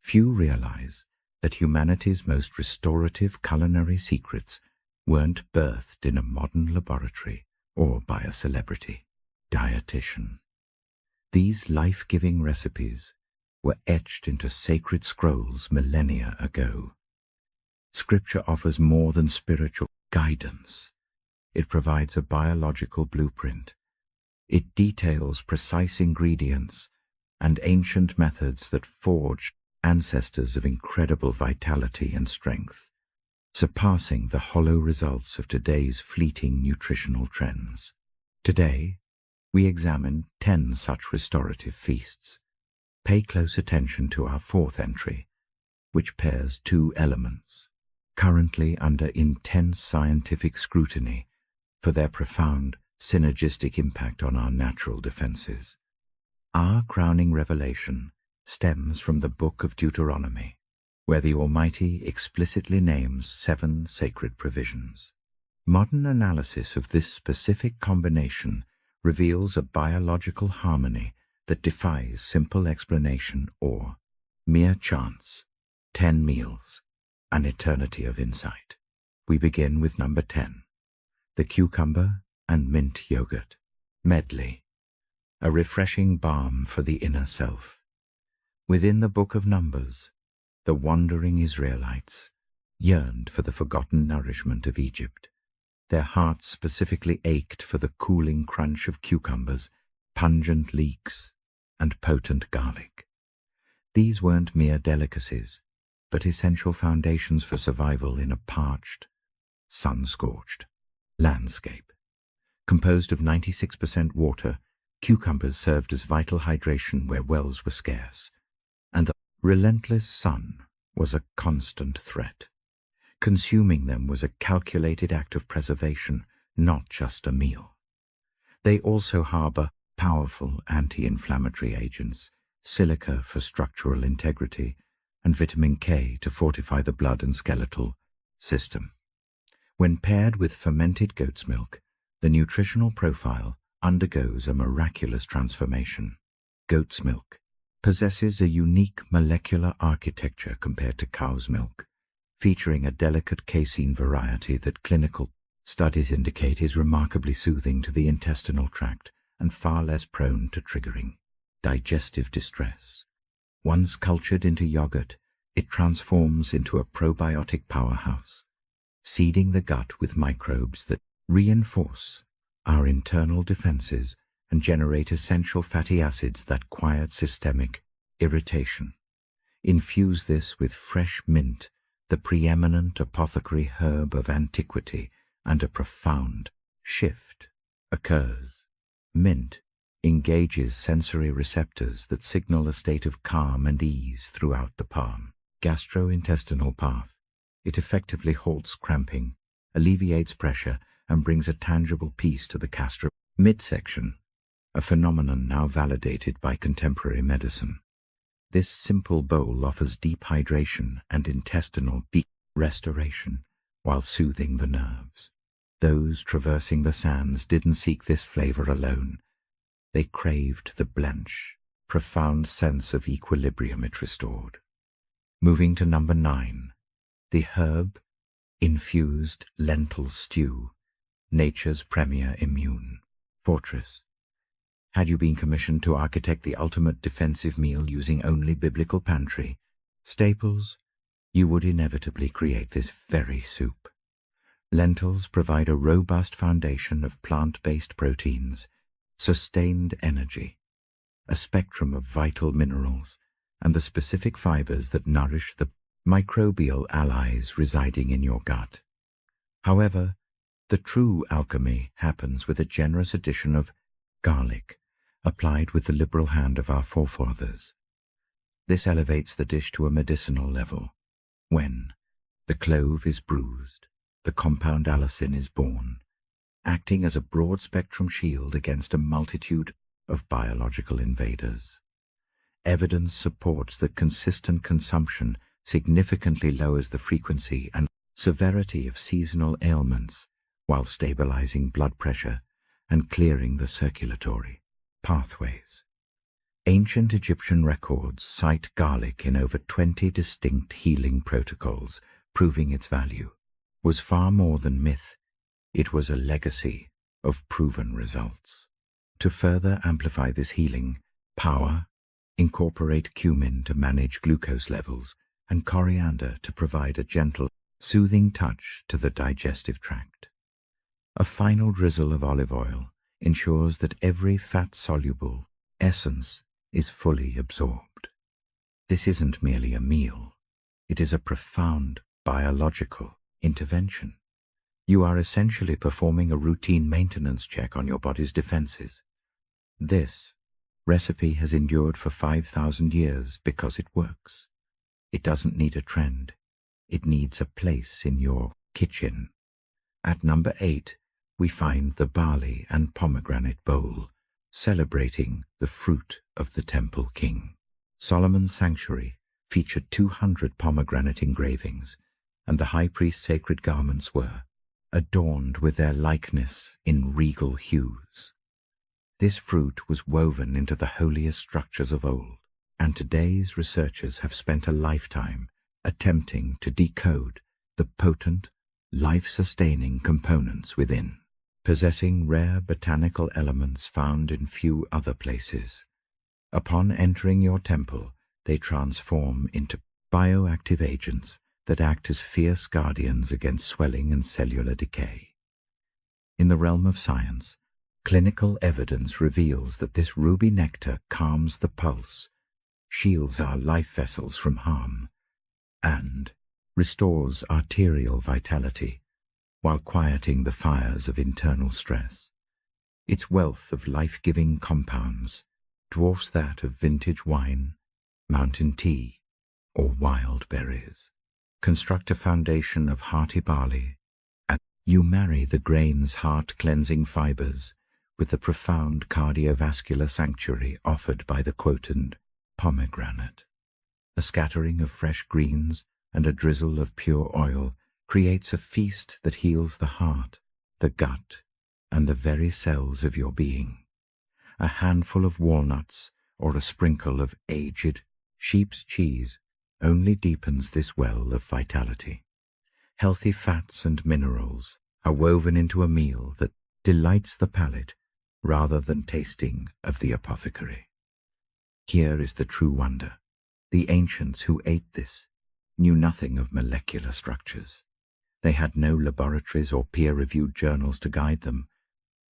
Few realize that humanity's most restorative culinary secrets weren't birthed in a modern laboratory or by a celebrity dietitian. These life-giving recipes were etched into sacred scrolls millennia ago. Scripture offers more than spiritual guidance. It provides a biological blueprint. It details precise ingredients and ancient methods that forged ancestors of incredible vitality and strength, surpassing the hollow results of today's fleeting nutritional trends. Today, we examine 10 such restorative feasts. Pay close attention to our fourth entry, which pairs two elements, currently under intense scientific scrutiny for their profound synergistic impact on our natural defenses. Our crowning revelation stems from the Book of Deuteronomy, where the Almighty explicitly names 7 sacred provisions. Modern analysis of this specific combination reveals a biological harmony that defies simple explanation or mere chance. 10 meals, an eternity of insight. We begin with number 10, the cucumber and mint yogurt medley, a refreshing balm for the inner self. Within the Book of Numbers, the wandering Israelites yearned for the forgotten nourishment of Egypt. Their hearts specifically ached for the cooling crunch of cucumbers, pungent leeks, and potent garlic. These weren't mere delicacies, but essential foundations for survival in a parched, sun-scorched landscape. Composed of 96% water, cucumbers served as vital hydration where wells were scarce, and the relentless sun was a constant threat. Consuming them was a calculated act of preservation, not just a meal. They also harbor powerful anti-inflammatory agents, silica for structural integrity, and vitamin K to fortify the blood and skeletal system. When paired with fermented goat's milk, the nutritional profile undergoes a miraculous transformation. Goat's milk possesses a unique molecular architecture compared to cow's milk, featuring a delicate casein variety that clinical studies indicate is remarkably soothing to the intestinal tract and far less prone to triggering digestive distress. Once cultured into yogurt, it transforms into a probiotic powerhouse, seeding the gut with microbes that reinforce our internal defenses and generate essential fatty acids that quiet systemic irritation. Infuse this with fresh mint, the preeminent apothecary herb of antiquity, and a profound shift occurs. Mint engages sensory receptors that signal a state of calm and ease throughout the palm, gastrointestinal path. It effectively halts cramping, alleviates pressure, and brings a tangible peace to the gastro midsection, a phenomenon now validated by contemporary medicine. This simple bowl offers deep hydration and intestinal restoration while soothing the nerves. Those traversing the sands didn't seek this flavor alone. They craved the blanch, profound sense of equilibrium it restored. Moving to number 9, the herb-infused lentil stew, nature's premier immune fortress. Had you been commissioned to architect the ultimate defensive meal using only biblical pantry staples, you would inevitably create this very soup. Lentils provide a robust foundation of plant-based proteins, sustained energy, a spectrum of vital minerals, and the specific fibers that nourish the microbial allies residing in your gut. However, the true alchemy happens with a generous addition of garlic, applied with the liberal hand of our forefathers. This elevates the dish to a medicinal level. When the clove is bruised, the compound allicin is born, acting as a broad-spectrum shield against a multitude of biological invaders. Evidence supports that consistent consumption significantly lowers the frequency and severity of seasonal ailments while stabilizing blood pressure and clearing the circulatory pathways. Ancient Egyptian records cite garlic in over 20 distinct healing protocols, proving its value was far more than myth. It was a legacy of proven results. To further amplify this healing power, incorporate cumin to manage glucose levels and coriander to provide a gentle, soothing touch to the digestive tract. A final drizzle of olive oil ensures that every fat-soluble essence is fully absorbed. This isn't merely a meal. It is a profound biological intervention. You are essentially performing a routine maintenance check on your body's defenses. This recipe has endured for 5,000 years because it works. It doesn't need a trend. It needs a place in your kitchen. At number 8, we find the barley and pomegranate bowl, celebrating the fruit of the Temple King. Solomon's sanctuary featured 200 pomegranate engravings, and the high priest's sacred garments were adorned with their likeness in regal hues. This fruit was woven into the holiest structures of old, and today's researchers have spent a lifetime attempting to decode the potent, life-sustaining components within, possessing rare botanical elements found in few other places. Upon entering your temple, they transform into bioactive agents that act as fierce guardians against swelling and cellular decay. In the realm of science, clinical evidence reveals that this ruby nectar calms the pulse, shields our life vessels from harm, and restores arterial vitality while quieting the fires of internal stress. Its wealth of life-giving compounds dwarfs that of vintage wine, mountain tea, or wild berries. Construct a foundation of hearty barley, and you marry the grain's heart-cleansing fibers with the profound cardiovascular sanctuary offered by the quotient pomegranate. A scattering of fresh greens and a drizzle of pure oil creates a feast that heals the heart, the gut, and the very cells of your being. A handful of walnuts or a sprinkle of aged sheep's cheese only deepens this well of vitality. Healthy fats and minerals are woven into a meal that delights the palate rather than tasting of the apothecary. Here is the true wonder. The ancients who ate this knew nothing of molecular structures. They had no laboratories or peer-reviewed journals to guide them.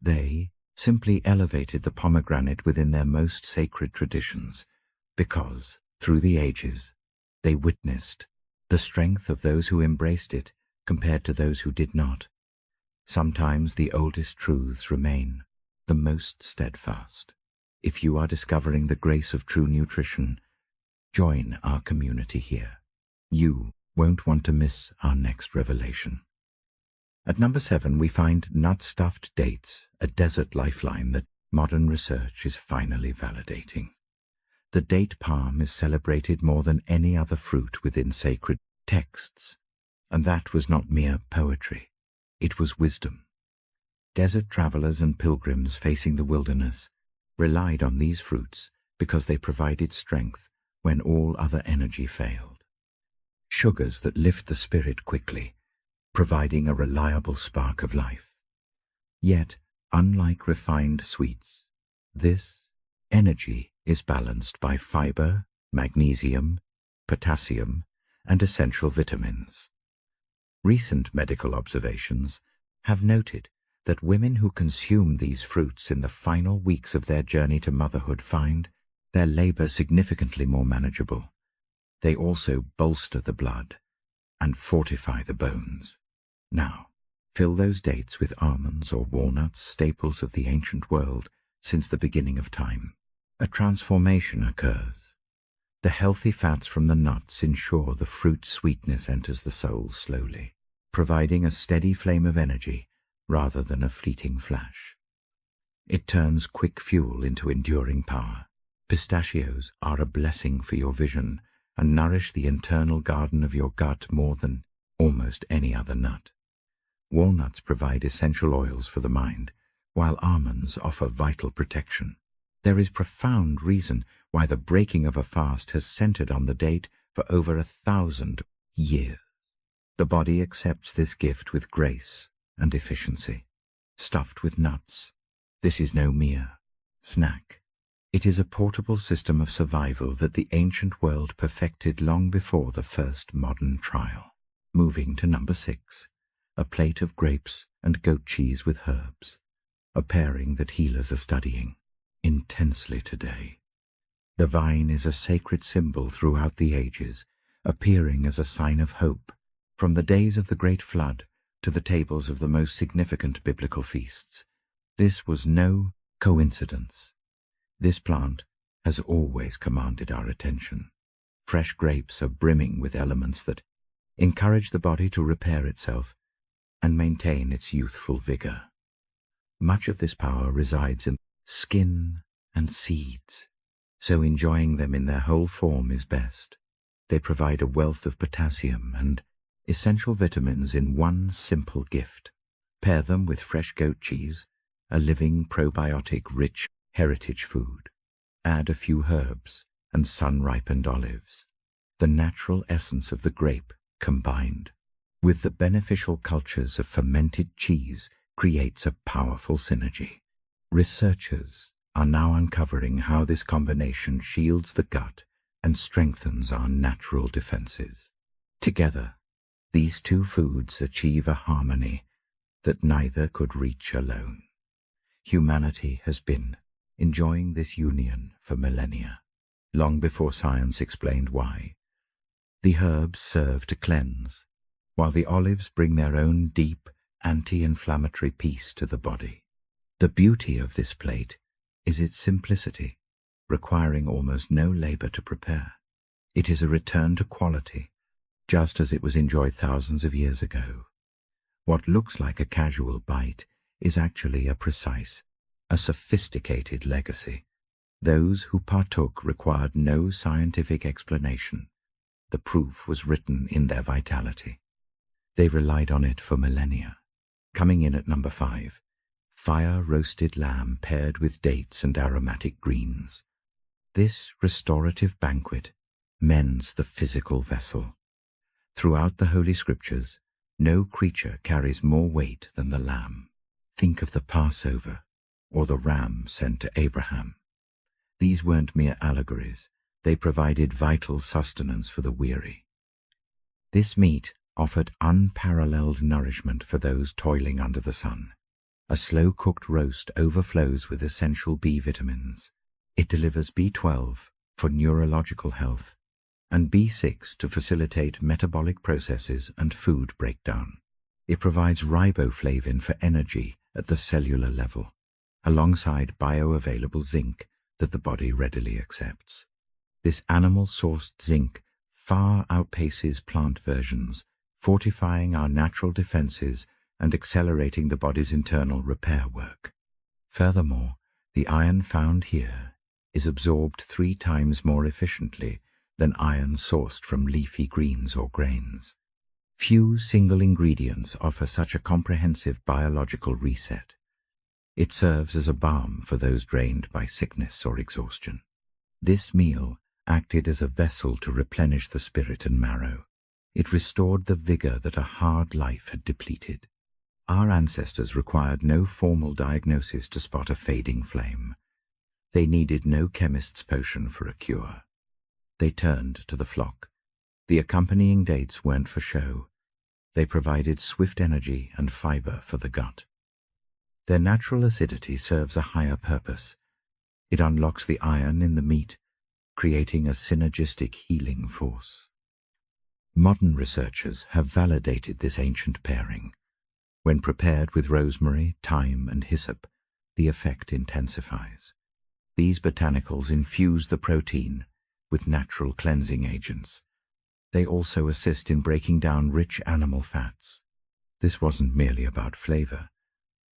They simply elevated the pomegranate within their most sacred traditions because, through the ages, they witnessed the strength of those who embraced it compared to those who did not. Sometimes the oldest truths remain the most steadfast. If you are discovering the grace of true nutrition, join our community here. You won't want to miss our next revelation. At number 7, we find nut-stuffed dates, a desert lifeline that modern research is finally validating. The date palm is celebrated more than any other fruit within sacred texts, and that was not mere poetry. It was wisdom. Desert travelers and pilgrims facing the wilderness relied on these fruits because they provided strength when all other energy failed. Sugars that lift the spirit quickly, providing a reliable spark of life. Yet, unlike refined sweets, this energy is balanced by fiber, magnesium, potassium, and essential vitamins. Recent medical observations have noted that women who consume these fruits in the final weeks of their journey to motherhood find their labor significantly more manageable. They also bolster the blood and fortify the bones. Now, fill those dates with almonds or walnuts, staples of the ancient world since the beginning of time. A transformation occurs. The healthy fats from the nuts ensure the fruit's sweetness enters the soul slowly, providing a steady flame of energy rather than a fleeting flash. It turns quick fuel into enduring power. Pistachios are a blessing for your vision and nourish the internal garden of your gut more than almost any other nut. Walnuts provide essential oils for the mind, while almonds offer vital protection. There is profound reason why the breaking of a fast has centered on the date for over 1,000 years. The body accepts this gift with grace and efficiency. Stuffed with nuts, this is no mere snack. It is a portable system of survival that the ancient world perfected long before the first modern trial. Moving to number 6, a plate of grapes and goat cheese with herbs, a pairing that healers are studying intensely today. The vine is a sacred symbol throughout the ages, appearing as a sign of hope, from the days of the Great Flood to the tables of the most significant biblical feasts. This was no coincidence. This plant has always commanded our attention. Fresh grapes are brimming with elements that encourage the body to repair itself and maintain its youthful vigor. Much of this power resides in skin and seeds, so enjoying them in their whole form is best. They provide a wealth of potassium and essential vitamins in one simple gift. Pair them with fresh goat cheese, a living probiotic-rich heritage food. Add a few herbs and sun-ripened olives. The natural essence of the grape combined with the beneficial cultures of fermented cheese creates a powerful synergy. Researchers are now uncovering how this combination shields the gut and strengthens our natural defenses. Together, these two foods achieve a harmony that neither could reach alone. Humanity has been enjoying this union for millennia, long before science explained why. The herbs serve to cleanse, while the olives bring their own deep, anti-inflammatory peace to the body. The beauty of this plate is its simplicity, requiring almost no labor to prepare. It is a return to quality, just as it was enjoyed thousands of years ago. What looks like a casual bite is actually a precise, a sophisticated legacy. Those who partook required no scientific explanation. The proof was written in their vitality. They relied on it for millennia. Coming in at number 5, fire-roasted lamb paired with dates and aromatic greens. This restorative banquet mends the physical vessel. Throughout the Holy Scriptures, no creature carries more weight than the lamb. Think of the Passover or the ram sent to Abraham. These weren't mere allegories. They provided vital sustenance for the weary. This meat offered unparalleled nourishment for those toiling under the sun. A slow-cooked roast overflows with essential B vitamins. It delivers B12 for neurological health and B6 to facilitate metabolic processes and food breakdown. It provides riboflavin for energy at the cellular level, alongside bioavailable zinc that the body readily accepts. This animal-sourced zinc far outpaces plant versions, fortifying our natural defenses and accelerating the body's internal repair work. Furthermore, the iron found here is absorbed 3 times more efficiently than iron sourced from leafy greens or grains. Few single ingredients offer such a comprehensive biological reset. It serves as a balm for those drained by sickness or exhaustion. This meal acted as a vessel to replenish the spirit and marrow. It restored the vigor that a hard life had depleted. Our ancestors required no formal diagnosis to spot a fading flame. They needed no chemist's potion for a cure. They turned to the flock. The accompanying dates weren't for show. They provided swift energy and fiber for the gut. Their natural acidity serves a higher purpose. It unlocks the iron in the meat, creating a synergistic healing force. Modern researchers have validated this ancient pairing. When prepared with rosemary, thyme, and hyssop, the effect intensifies. These botanicals infuse the protein with natural cleansing agents. They also assist in breaking down rich animal fats. This wasn't merely about flavor.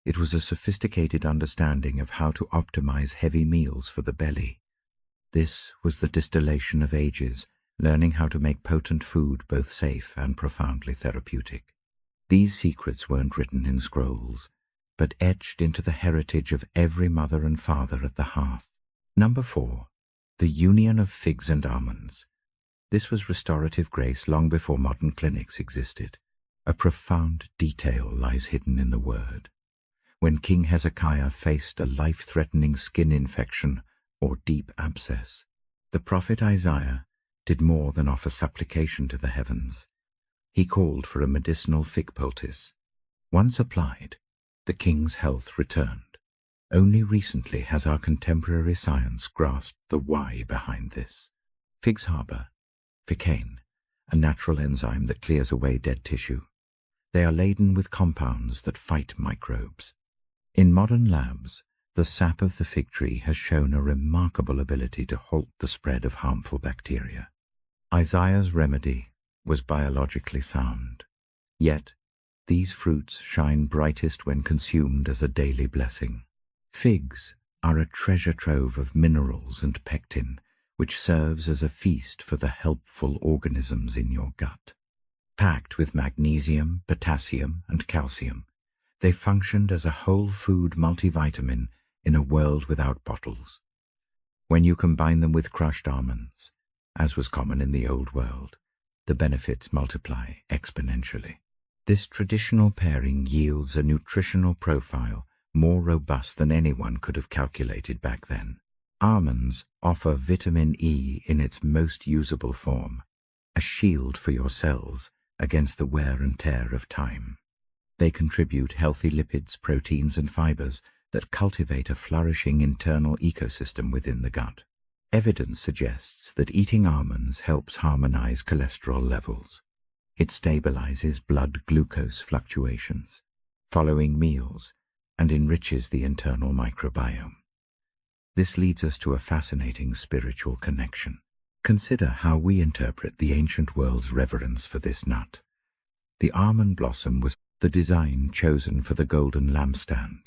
It was a sophisticated understanding of how to optimize heavy meals for the belly. This was the distillation of ages, learning how to make potent food both safe and profoundly therapeutic. These secrets weren't written in scrolls, but etched into the heritage of every mother and father at the hearth. Number 4. The union of figs and almonds. This was restorative grace long before modern clinics existed. A profound detail lies hidden in the word. When King Hezekiah faced a life-threatening skin infection or deep abscess, the prophet Isaiah did more than offer supplication to the heavens. He called for a medicinal fig poultice. Once applied, the king's health returned. Only recently has our contemporary science grasped the why behind this. Figs harbor ficane, a natural enzyme that clears away dead tissue. They are laden with compounds that fight microbes. In modern labs, the sap of the fig tree has shown a remarkable ability to halt the spread of harmful bacteria. Isaiah's remedy was biologically sound. Yet, these fruits shine brightest when consumed as a daily blessing. Figs are a treasure trove of minerals and pectin, which serves as a feast for the helpful organisms in your gut. Packed with magnesium, potassium, and calcium, they functioned as a whole food multivitamin in a world without bottles. When you combine them with crushed almonds, as was common in the old world, the benefits multiply exponentially. This traditional pairing yields a nutritional profile more robust than anyone could have calculated back then. Almonds offer vitamin E in its most usable form, a shield for your cells against the wear and tear of time. They contribute healthy lipids, proteins, and fibers that cultivate a flourishing internal ecosystem within the gut. Evidence suggests that eating almonds helps harmonize cholesterol levels. It stabilizes blood glucose fluctuations following meals and enriches the internal microbiome. This leads us to a fascinating spiritual connection. Consider how we interpret the ancient world's reverence for this nut. The almond blossom was the design chosen for the golden lampstand.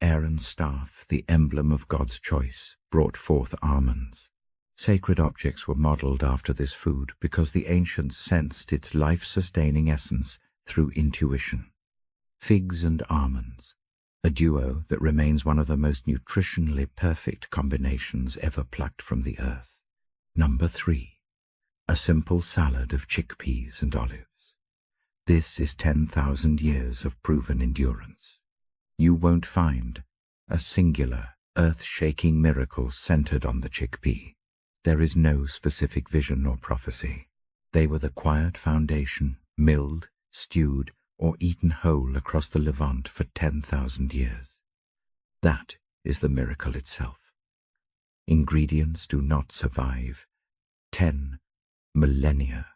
Aaron's staff, the emblem of God's choice, brought forth almonds. Sacred objects were modeled after this food because the ancients sensed its life-sustaining essence through intuition. Figs and almonds, a duo that remains one of the most nutritionally perfect combinations ever plucked from the earth. Number 3. A simple salad of chickpeas and olives. This is 10,000 years of proven endurance. You won't find a singular, earth-shaking miracle centered on the chickpea. There is no specific vision or prophecy. They were the quiet foundation, milled, stewed, or eaten whole across the Levant for 10,000 years. That is the miracle itself. Ingredients do not survive 10 millennia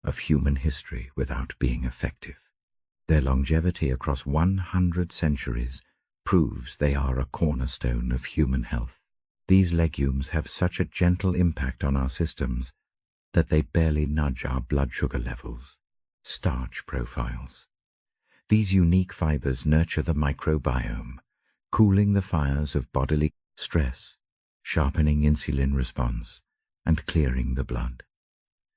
of human history without being effective. Their longevity across 100 centuries proves they are a cornerstone of human health. These legumes have such a gentle impact on our systems that they barely nudge our blood sugar levels. Starch profiles. These unique fibers nurture the microbiome, cooling the fires of bodily stress, sharpening insulin response, and clearing the blood.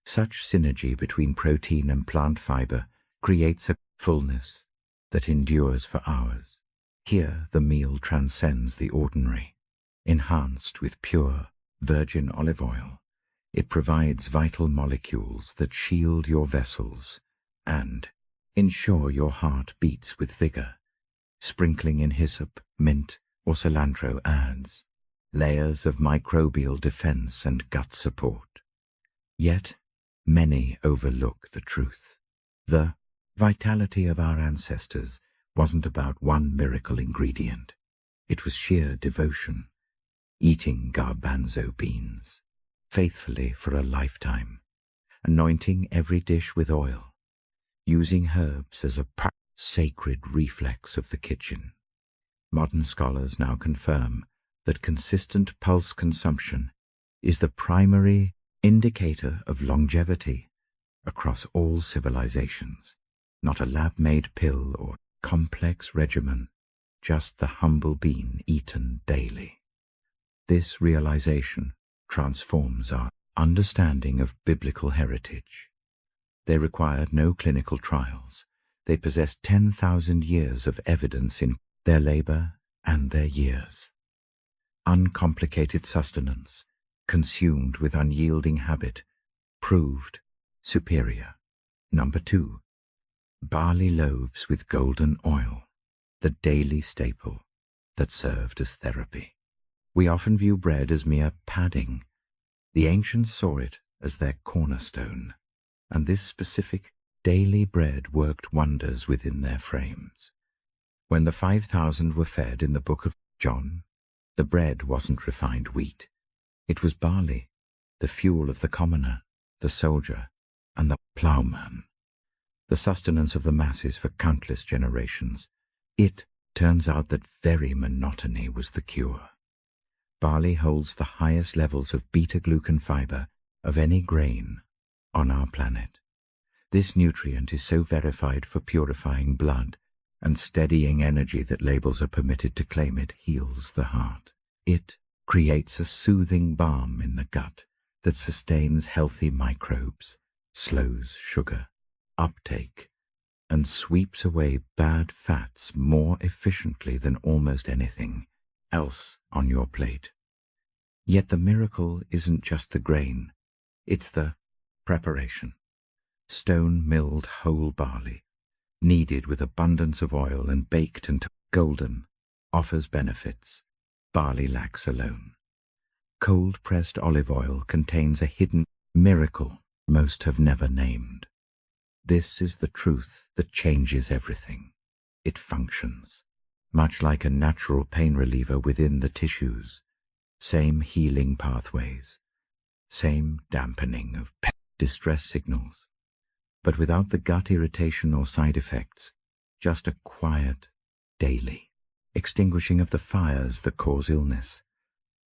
Such synergy between protein and plant fiber creates a fullness that endures for hours. Here the meal transcends the ordinary. Enhanced with pure, virgin olive oil, it provides vital molecules that shield your vessels and ensure your heart beats with vigor. Sprinkling in hyssop, mint, or cilantro adds layers of microbial defense and gut support. Yet, many overlook the truth. The vitality of our ancestors wasn't about one miracle ingredient. It was sheer devotion, eating garbanzo beans faithfully for a lifetime, anointing every dish with oil, using herbs as a sacred reflex of the kitchen. Modern scholars now confirm that consistent pulse consumption is the primary indicator of longevity across all civilizations. Not a lab-made pill or complex regimen, just the humble bean eaten daily. This realization transforms our understanding of biblical heritage. They required no clinical trials. They possessed 10,000 years of evidence in their labor and their years. uncomplicated sustenance, consumed with unyielding habit, proved superior. Number 2. Barley loaves with golden oil, the daily staple that served as therapy. We often view bread as mere padding. The ancients saw it as their cornerstone, and this specific daily bread worked wonders within their frames. When the 5,000 were fed in the book of John, the bread wasn't refined wheat. It was barley, the fuel of the commoner, the soldier, and the ploughman, the sustenance of the masses for countless generations. It turns out that very monotony was the cure. Barley holds the highest levels of beta-glucan fiber of any grain on our planet. This nutrient is so verified for purifying blood and steadying energy that labels are permitted to claim it heals the heart. It creates a soothing balm in the gut that sustains healthy microbes, slows sugar uptake, and sweeps away bad fats more efficiently than almost anything else on your plate. Yet the miracle isn't just the grain, it's the preparation. Stone-milled whole barley, kneaded with abundance of oil and baked until golden, offers benefits barley lacks alone. Cold-pressed olive oil contains a hidden miracle most have never named. This is the truth that changes everything. It functions, much like a natural pain reliever within the tissues. Same healing pathways, same dampening of distress signals, but without the gut irritation or side effects, just a quiet, daily extinguishing of the fires that cause illness.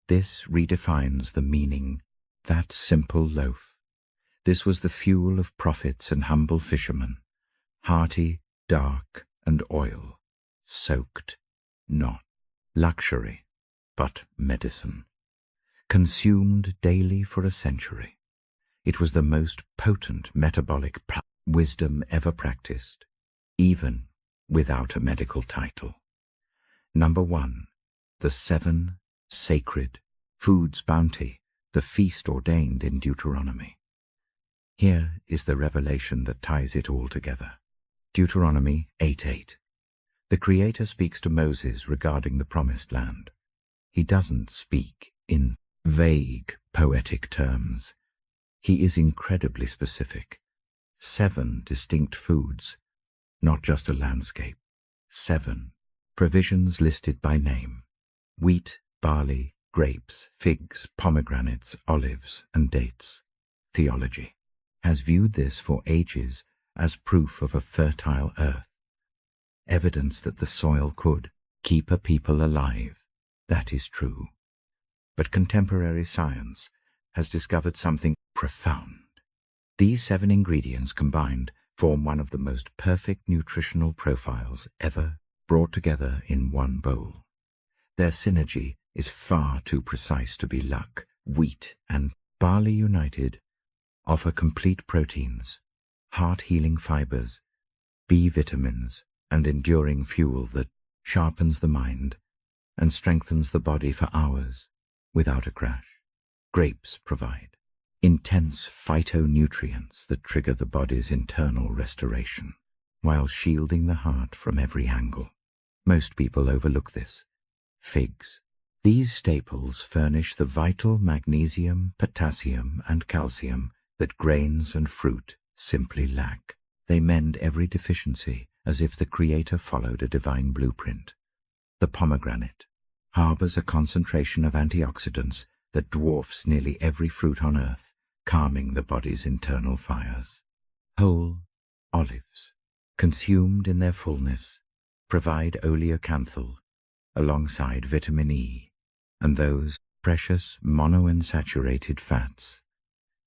This redefines the meaning, that simple loaf. This was the fuel of prophets and humble fishermen, hearty, dark, and oil, soaked, not luxury, but medicine. Consumed daily for a century, it was the most potent metabolic wisdom ever practiced, even without a medical title. Number 1. The 7 sacred foods bounty, the feast ordained in Deuteronomy. Here is the revelation that ties it all together. Deuteronomy 8:8. The Creator speaks to Moses regarding the Promised Land. He doesn't speak in vague, poetic terms. He is incredibly specific. 7 distinct foods, not just a landscape. 7 provisions listed by name: wheat, barley, grapes, figs, pomegranates, olives, and dates. Theology has viewed this for ages as proof of a fertile earth, evidence that the soil could keep a people alive. That is true. But contemporary science has discovered something profound. These 7 ingredients combined form one of the most perfect nutritional profiles ever brought together in one bowl. Their synergy is far too precise to be luck. Wheat and barley united offer complete proteins, heart-healing fibers, B vitamins, and enduring fuel that sharpens the mind and strengthens the body for hours without a crash. Grapes provide intense phytonutrients that trigger the body's internal restoration, while shielding the heart from every angle. Most people overlook this. Figs. These staples furnish the vital magnesium, potassium, and calcium that grains and fruit simply lack. They mend every deficiency as if the Creator followed a divine blueprint. The pomegranate harbors a concentration of antioxidants that dwarfs nearly every fruit on earth, calming the body's internal fires. Whole olives, consumed in their fullness, provide oleocanthal alongside vitamin E and those precious monounsaturated fats.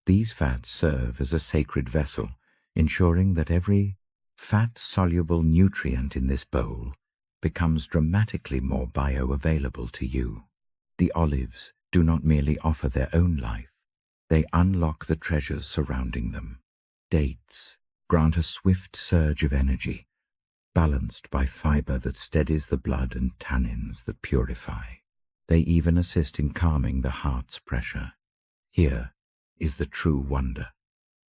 These fats serve as a sacred vessel, ensuring that every fat-soluble nutrient in this bowl becomes dramatically more bioavailable to you. The olives do not merely offer their own life, they unlock the treasures surrounding them. Dates grant a swift surge of energy, balanced by fiber that steadies the blood and tannins that purify. They even assist in calming the heart's pressure. Here is the true wonder.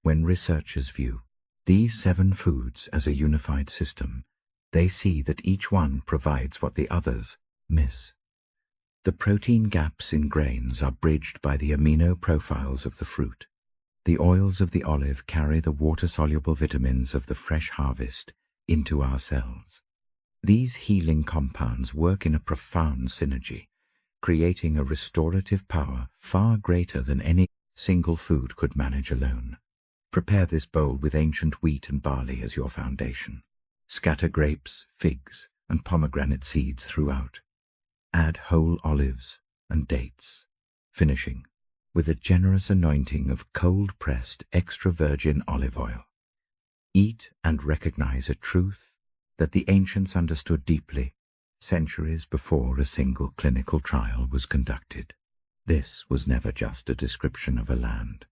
When researchers view these 7 foods as a unified system, they see that each one provides what the others miss. The protein gaps in grains are bridged by the amino profiles of the fruit. The oils of the olive carry the water-soluble vitamins of the fresh harvest into our cells. These healing compounds work in a profound synergy, creating a restorative power far greater than any single food could manage alone. Prepare this bowl with ancient wheat and barley as your foundation. Scatter grapes, figs, and pomegranate seeds throughout. Add whole olives and dates, finishing with a generous anointing of cold-pressed extra virgin olive oil. Eat and recognize a truth that the ancients understood deeply, centuries before a single clinical trial was conducted. This was never just a description of a land.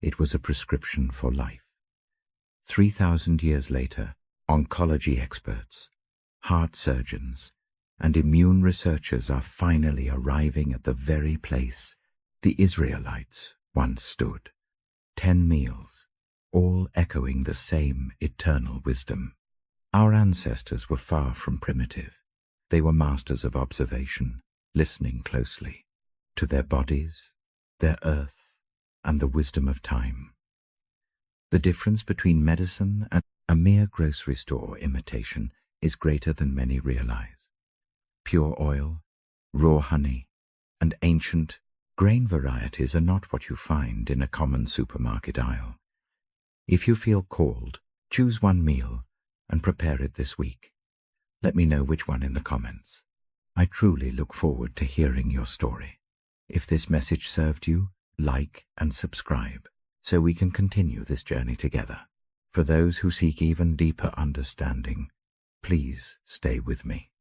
It was a prescription for life. 3,000 years later, oncology experts, heart surgeons, and immune researchers are finally arriving at the very place the Israelites once stood. 10 meals, all echoing the same eternal wisdom. Our ancestors were far from primitive. They were masters of observation, listening closely to their bodies, their earth, and the wisdom of time. The difference between medicine and a mere grocery store imitation is greater than many realize. Pure oil, raw honey, and ancient grain varieties are not what you find in a common supermarket aisle. If you feel called, choose one meal and prepare it this week. Let me know which one in the comments. I truly look forward to hearing your story. If this message served you, like and subscribe so we can continue this journey together. For those who seek even deeper understanding, please stay with me.